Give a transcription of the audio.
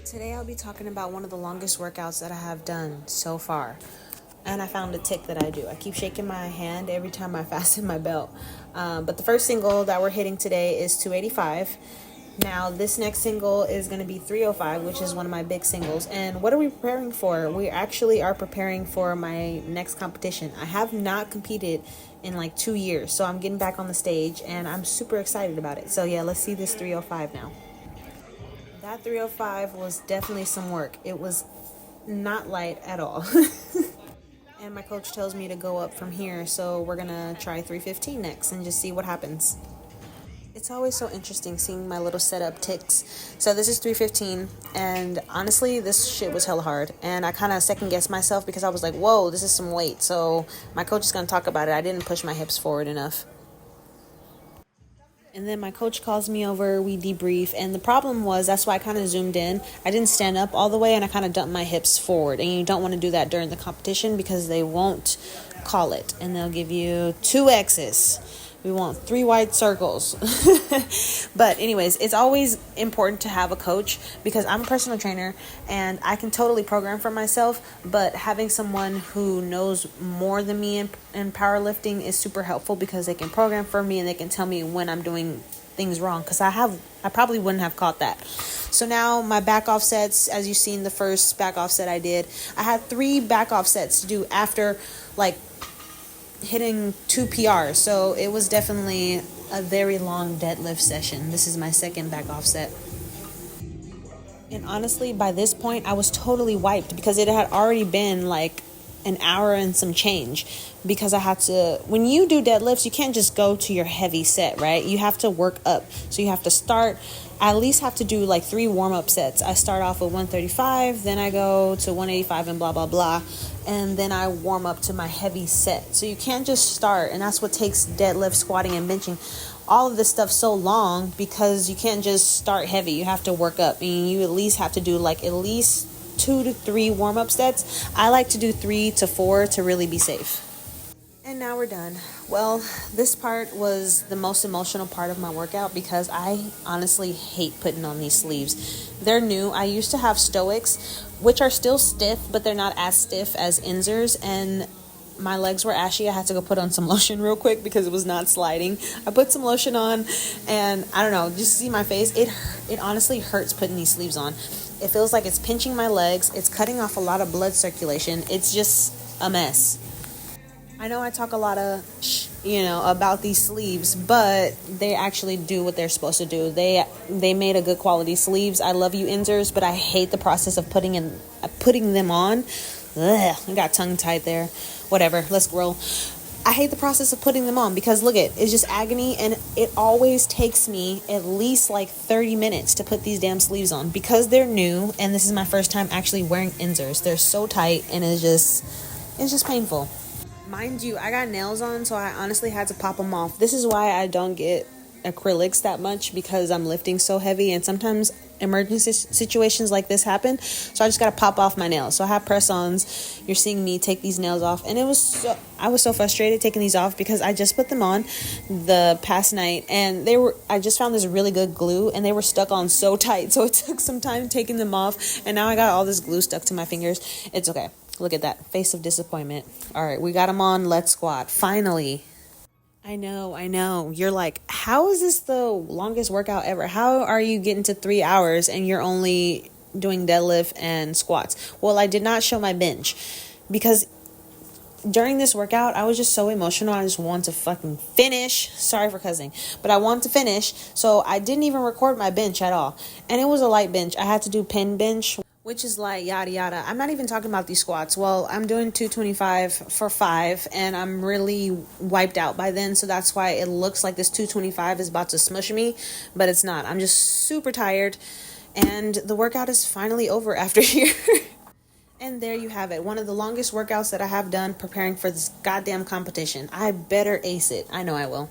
Today I'll be talking about one of the longest workouts that I have done so far. And I found a tick that I do. I keep shaking my hand every time I fasten my belt. But the first single that we're hitting today is 285. Now this next single is going to be 305, which is one of my big singles. And what are we preparing for? We actually are preparing for my next competition. I have not competed in like 2 years, so I'm getting back on the stage and I'm super excited about it. So yeah, let's see this 305 now. That 305 was definitely some work. It was not light at all. And my coach tells me to go up from here, so we're gonna try 315 next and just see what happens. It's always so interesting seeing my little setup ticks. So this is 315, and honestly, this shit was hella hard. And I kind of second guessed myself because I was like, whoa, this is some weight. So my coach is gonna talk about it. I didn't push my hips forward enough. And then my coach calls me over, we debrief, and the problem was, that's why I kind of zoomed in. I didn't stand up all the way, and I kind of dumped my hips forward. And you don't want to do that during the competition because they won't call it. And they'll give you 2 X's. We want 3 white circles. But anyways, it's always important to have a coach because I'm a personal trainer and I can totally program for myself, but having someone who knows more than me in powerlifting is super helpful because they can program for me and they can tell me when I'm doing things wrong, because I probably wouldn't have caught that. So now my back offsets, as you've seen the first back offset I did, I had 3 back offsets to do after like hitting 2 PRs. So it was definitely a very long deadlift session. This is my second back offset. And honestly, by this point, I was totally wiped because it had already been like an hour and some change, because I had to, when you do deadlifts, you can't just go to your heavy set, right? You have to work up. So you have to start, I at least have to do like 3 warm-up sets. I start off with 135, then I go to 185 and blah, blah, blah. And then I warm up to my heavy set. So you can't just start, and that's what takes deadlift, squatting, and benching, all of this stuff so long, because you can't just start heavy. You have to work up. I mean, you at least have to do like at least 2 to 3 warm-up sets. I like to do 3 to 4 to really be safe. And now we're done. Well, this part was the most emotional part of my workout because I honestly hate putting on these sleeves. They're new. I used to have Stoics, which are still stiff, but they're not as stiff as Inzers, and my legs were ashy. I had to go put on some lotion real quick because it was not sliding. I put some lotion on, and I don't know, just see my face. It honestly hurts putting these sleeves on. It feels like it's pinching my legs. It's cutting off a lot of blood circulation. It's just a mess. I know I talk a lot of about these sleeves, but they actually do what they're supposed to do. They made a good quality sleeves. I love you, Inzers, but I hate the process of putting them on. Ugh, I got tongue tied there. Whatever, let's roll. I hate the process of putting them on because look, it's just agony, and it always takes me at least like 30 minutes to put these damn sleeves on because they're new, and this is my first time actually wearing Inzers. They're so tight, and it's just painful. Mind you, I got nails on, so I honestly had to pop them off. This is why I don't get acrylics that much, because I'm lifting so heavy, and sometimes emergency situations like this happen, so I just gotta pop off my nails. So I have press-ons. You're seeing me take these nails off, and I was so frustrated taking these off because I just put them on the past night, and I just found this really good glue, and they were stuck on so tight, so it took some time taking them off, and now I got all this glue stuck to my fingers. It's okay. Look at that face of disappointment. All right, we got them on. Let's squat. Finally. I know. You're like, how is this the longest workout ever? How are you getting to 3 hours and you're only doing deadlift and squats? Well, I did not show my bench because during this workout, I was just so emotional. I just wanted to fucking finish. Sorry for cussing, but I wanted to finish. So I didn't even record my bench at all. And it was a light bench. I had to do pin bench, which is like yada yada. I'm not even talking about these squats. Well, I'm doing 225 for 5, and I'm really wiped out by then, so that's why it looks like this 225 is about to smush me, but it's not. I'm just super tired, and the workout is finally over after here. And there you have it, one of the longest workouts that I have done preparing for this goddamn competition. I better ace it. I know I will.